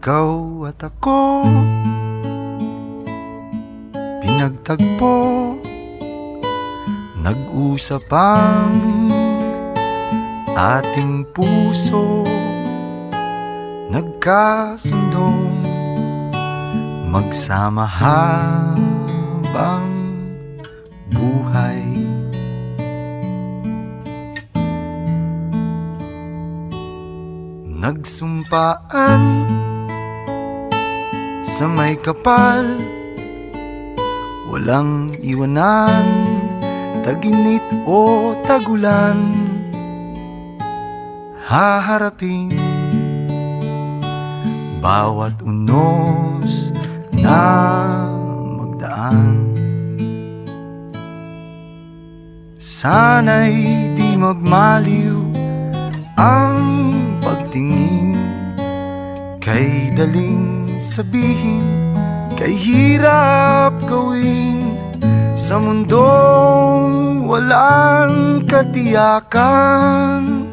Ikaw at ako, pinagtagpo, nag-usap ang ating puso, nagkasundong magsama habang buhay. Nagsumpaan sa may kapal, walang iwanan, taginit o tagulan, haharapin bawat unos na magdaan. Sana'y di magmaliw ang pagtingin, kay daling sabihin, kay hirap gawin, sa mundong walang katiyakan.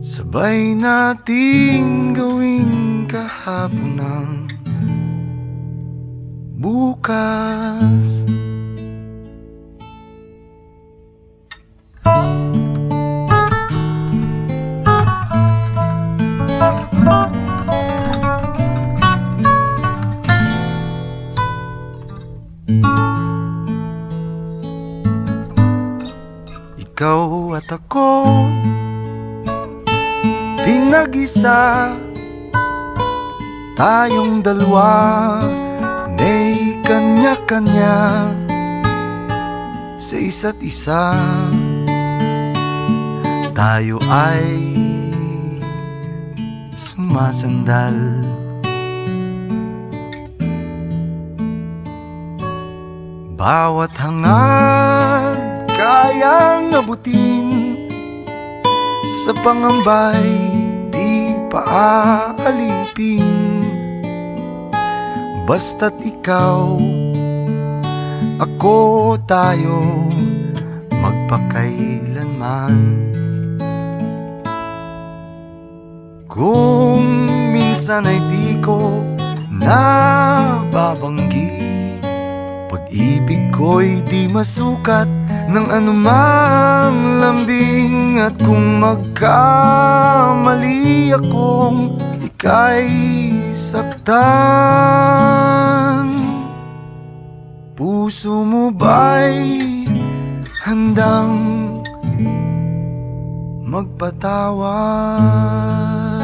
Sabay natin gawin kahapon ng bukas. Ikaw at ako, pinag-isa, tayong dalawa, may kanya-kanya sa isa't isa. Tayo ay sumasandal, bawat hangad kayang abutin, sa pangambay di paaalipin. Basta't ikaw, ako, tayo, magpakailanman. Kung minsan ay di ko nababanggit, pag-ibig ko'y di masukat ng anumang lambing. At kung magkamali akong ika'y saktan, puso mo ba'y handang magpatawad?